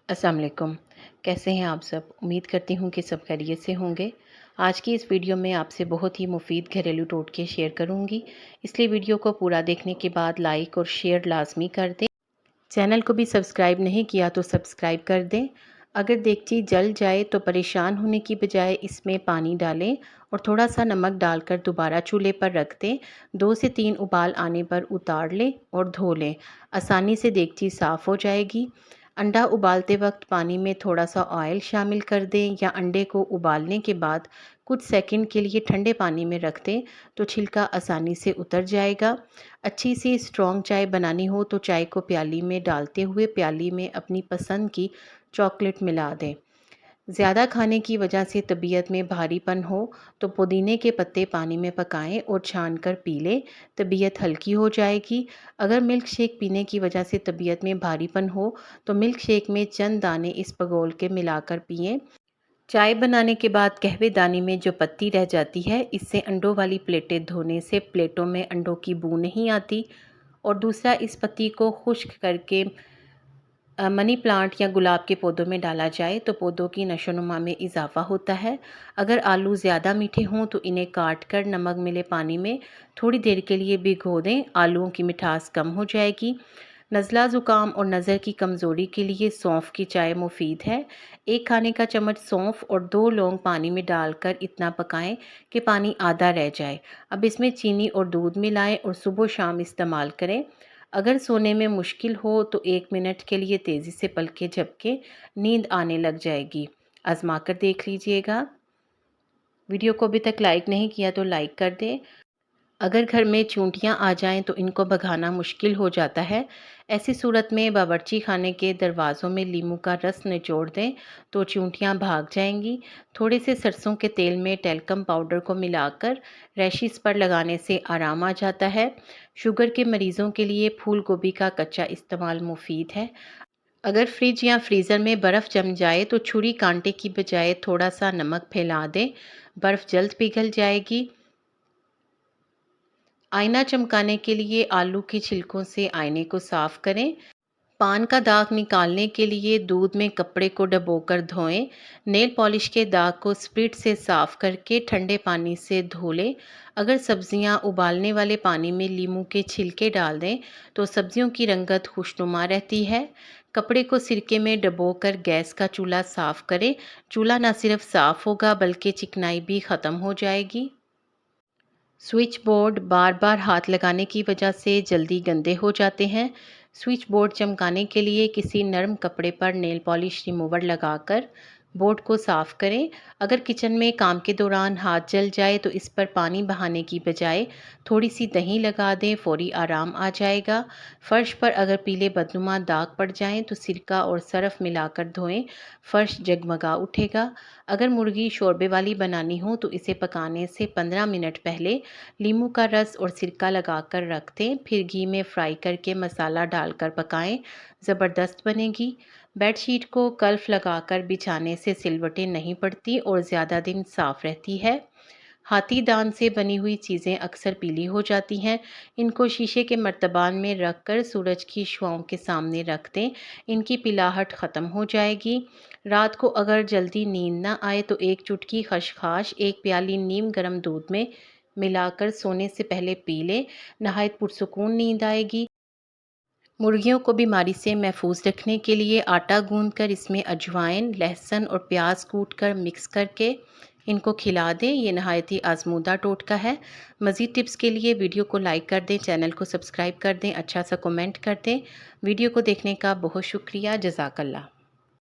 अस्सलाम वालेकुम। कैसे हैं आप सब? उम्मीद करती हूँ कि सब खैरियत से होंगे। आज की इस वीडियो में आपसे बहुत ही मुफीद घरेलू टोटके शेयर करूँगी, इसलिए वीडियो को पूरा देखने के बाद लाइक और शेयर लाजमी कर दें। चैनल को भी सब्सक्राइब नहीं किया तो सब्सक्राइब कर दें। अगर देगची जल जाए तो परेशान होने की बजाय इसमें पानी डालें और थोड़ा सा नमक डालकर दोबारा चूल्हे पर रख दें। 2 से 3 उबाल आने पर उतार लें और धो लें। आसानी से देगची साफ़ हो जाएगी। अंडा उबालते वक्त पानी में थोड़ा सा ऑयल शामिल कर दें या अंडे को उबालने के बाद कुछ सेकंड के लिए ठंडे पानी में रख दें तो छिलका आसानी से उतर जाएगा। अच्छी सी स्ट्रॉन्ग चाय बनानी हो तो चाय को प्याली में डालते हुए प्याली में अपनी पसंद की चॉकलेट मिला दें। ज़्यादा खाने की वजह से तबीयत में भारीपन हो तो पुदीने के पत्ते पानी में पकाएं और छान कर पी लें, तबीयत हल्की हो जाएगी। अगर मिल्क शेक पीने की वजह से तबीयत में भारीपन हो तो मिल्क शेक में चंद दाने इसबगोल के मिलाकर पिएं। चाय बनाने के बाद कहवे दानी में जो पत्ती रह जाती है, इससे अंडों वाली प्लेटें धोने से प्लेटों में अंडों की बू नहीं आती। और दूसरा, इस पत्ती को खुश्क करके मनी प्लांट या गुलाब के पौधों में डाला जाए तो पौधों की नशोनुमा में इजाफा होता है। अगर आलू ज़्यादा मीठे हों तो इन्हें काट कर नमक मिले पानी में थोड़ी देर के लिए भिगो दें, आलूओं की मिठास कम हो जाएगी। नज़ला ज़ुकाम और नज़र की कमज़ोरी के लिए सौंफ की चाय मुफीद है। 1 खाने का चम्मच सौंफ और 2 लौंग पानी में डालकर इतना पकाएं कि पानी आधा रह जाए। अब इसमें चीनी और दूध मिलाएं और सुबह शाम इस्तेमाल करें। अगर सोने में मुश्किल हो तो 1 मिनट के लिए तेज़ी से पलकें झपकें, नींद आने लग जाएगी। आजमा कर देख लीजिएगा। वीडियो को अभी तक लाइक नहीं किया तो लाइक कर दें। अगर घर में चूंटियां आ जाएं तो इनको भगाना मुश्किल हो जाता है। ऐसी सूरत में बावर्ची खाने के दरवाज़ों में नींबू का रस निचोड़ दें तो चूंटियां भाग जाएंगी। थोड़े से सरसों के तेल में टेल्कम पाउडर को मिलाकर रैशेस पर लगाने से आराम आ जाता है। शुगर के मरीज़ों के लिए फूल गोभी का कच्चा इस्तेमाल मुफीद है। अगर फ्रिज या फ्रीज़र में बर्फ़ जम जाए तो छुरी कांटे की बजाय थोड़ा सा नमक फैला दें, बर्फ़ जल्द पिघल जाएगी। आईना चमकाने के लिए आलू के छिलकों से आईने को साफ करें। पान का दाग निकालने के लिए दूध में कपड़े को डुबोकर धोएं। नेल पॉलिश के दाग को स्पिरिट से साफ करके ठंडे पानी से धो लें। अगर सब्जियां उबालने वाले पानी में नींबू के छिलके डाल दें तो सब्जियों की रंगत खुशनुमा रहती है। कपड़े को सिरके में डुबोकर गैस का चूल्हा साफ करें। चूल्हा न सिर्फ साफ होगा बल्कि चिकनाई भी ख़त्म हो जाएगी। स्विच बोर्ड बार बार हाथ लगाने की वजह से जल्दी गंदे हो जाते हैं। स्विच बोर्ड चमकाने के लिए किसी नरम कपड़े पर नेल पॉलिश रिमूवर लगाकर बोर्ड को साफ़ करें। अगर किचन में काम के दौरान हाथ जल जाए तो इस पर पानी बहाने की बजाय थोड़ी सी दही लगा दें, फौरी आराम आ जाएगा। फ़र्श पर अगर पीले बदनुमा दाग पड़ जाएं तो सिरका और सरफ मिलाकर धोएं, फ़र्श जगमगा उठेगा। अगर मुर्गी शोरबे वाली बनानी हो तो इसे पकाने से 15 मिनट पहले नींबू का रस और सिरका लगाकर रख दें, फिर घी में फ्राई करके मसाला डालकर पकाएं, ज़बरदस्त बनेगी। बेडशीट को कल्फ लगाकर बिछाने से सिलवटें नहीं पड़ती और ज़्यादा दिन साफ़ रहती है। हाथी दांत से बनी हुई चीज़ें अक्सर पीली हो जाती हैं। इनको शीशे के मर्तबान में रख कर सूरज की शुआओं के सामने रख दें, इनकी पिलाहट ख़त्म हो जाएगी। रात को अगर जल्दी नींद ना आए तो 1 चुटकी खसखस 1 प्याली नीम गर्म दूध में मिलाकर सोने से पहले पी लें, नहायत पुरसुकून नींद आएगी। मुर्गियों को बीमारी से महफूज रखने के लिए आटा गूंदकर इसमें अजवाइन, लहसुन और प्याज कूटकर मिक्स करके इनको खिला दें। ये नहायत ही आजमूदा टोटका है। मज़ीद टिप्स के लिए वीडियो को लाइक कर दें, चैनल को सब्सक्राइब कर दें, अच्छा सा कमेंट कर दें। वीडियो को देखने का बहुत शुक्रिया। जज़ाकल्लाह।